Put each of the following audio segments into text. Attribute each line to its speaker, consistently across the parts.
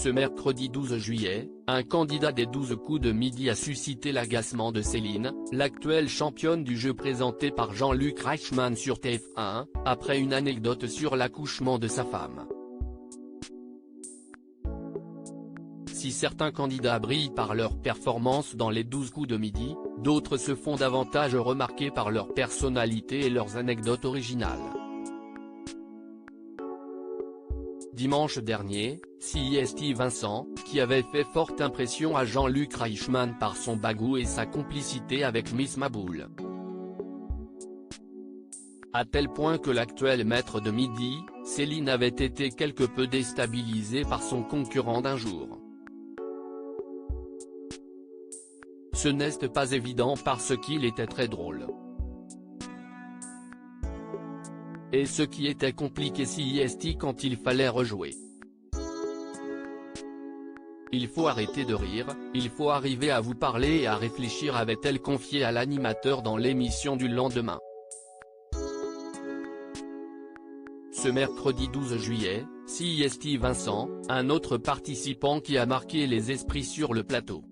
Speaker 1: Ce mercredi 12 juillet, un candidat des 12 coups de midi a suscité l'agacement de Céline, l'actuelle championne du jeu présentée par Jean-Luc Reichmann sur TF1, après une anecdote sur l'accouchement de sa femme. Si certains candidats brillent par leur performance dans les 12 coups de midi, d'autres se font davantage remarquer par leur personnalité et leurs anecdotes originales. Dimanche dernier, CIST Vincent, qui avait fait forte impression à Jean-Luc Reichmann par son bagou et sa complicité avec Miss Maboul. À tel point que l'actuel maître de midi, Céline avait été quelque peu déstabilisée par son concurrent d'un jour. Ce n'est pas évident parce qu'il était très drôle. Et ce qui était compliqué CIST quand il fallait rejouer. Il faut arrêter de rire, il faut arriver à vous parler et à réfléchir, avait-elle confié à l'animateur dans l'émission du lendemain. Ce mercredi 12 juillet, CIST Vincent, un autre participant qui a marqué les esprits sur le plateau.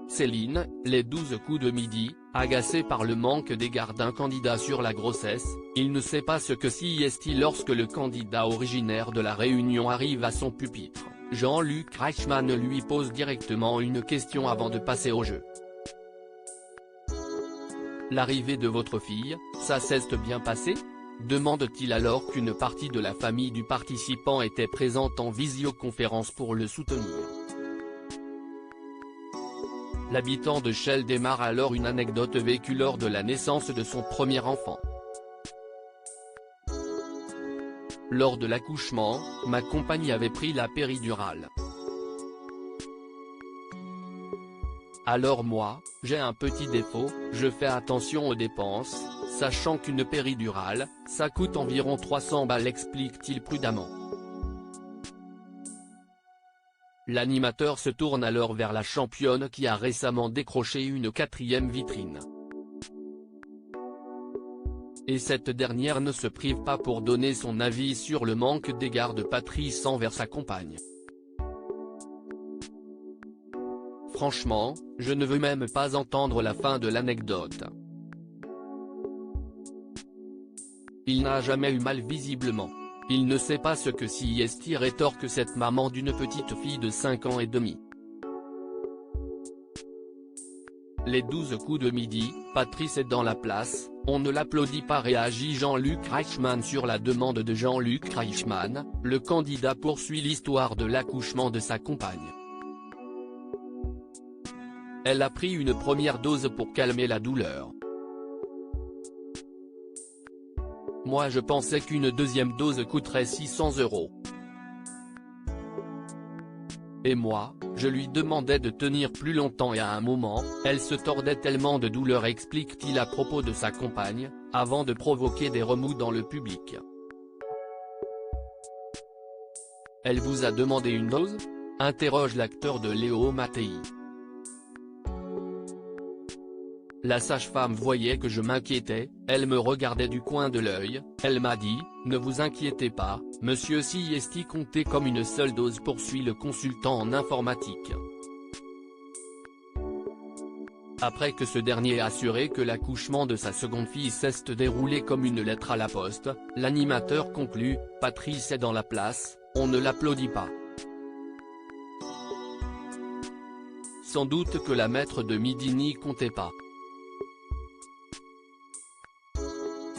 Speaker 1: Céline, les 12 coups de midi, agacée par le manque d'égard d'un candidat sur la grossesse, il ne sait pas ce que CIST lorsque le candidat originaire de la Réunion arrive à son pupitre. Jean-Luc Reichmann lui pose directement une question avant de passer au jeu. L'arrivée de votre fille, ça s'est bien passé ? Demande-t-il alors qu'une partie de la famille du participant était présente en visioconférence pour le soutenir. L'habitant de Chelles démarre alors une anecdote vécue lors de la naissance de son premier enfant. Lors de l'accouchement, ma compagne avait pris la péridurale. Alors moi, j'ai un petit défaut, je fais attention aux dépenses, sachant qu'une péridurale, ça coûte environ 300 balles, explique-t-il prudemment. L'animateur se tourne alors vers la championne qui a récemment décroché une 4e vitrine. Et cette dernière ne se prive pas pour donner son avis sur le manque d'égard de Patrice envers sa compagne. Franchement, je ne veux même pas entendre la fin de l'anecdote. Il n'a jamais eu mal visiblement. Il ne sait pas ce que CIST rétorque cette maman d'une petite fille de 5 ans et demi. Les 12 coups de midi, Patrice est dans la place, on ne l'applaudit pas, réagit Jean-Luc Reichmann sur la demande de Jean-Luc Reichmann, le candidat poursuit l'histoire de l'accouchement de sa compagne. Elle a pris une première dose pour calmer la douleur. Moi je pensais qu'une deuxième dose coûterait 600 €. Et moi, je lui demandais de tenir plus longtemps et à un moment, elle se tordait tellement de douleur, explique-t-il à propos de sa compagne, avant de provoquer des remous dans le public. Elle vous a demandé une dose ? Interroge l'acteur de Léo Mattei. La sage-femme voyait que je m'inquiétais, elle me regardait du coin de l'œil, elle m'a dit « Ne vous inquiétez pas, monsieur CIST, comptez comme une seule dose », poursuit le consultant en informatique. Après que ce dernier a assuré que l'accouchement de sa seconde fille s'est déroulé comme une lettre à la poste, l'animateur conclut « Patrice est dans la place, on ne l'applaudit pas ». Sans doute que la maître de midi n'y comptait pas.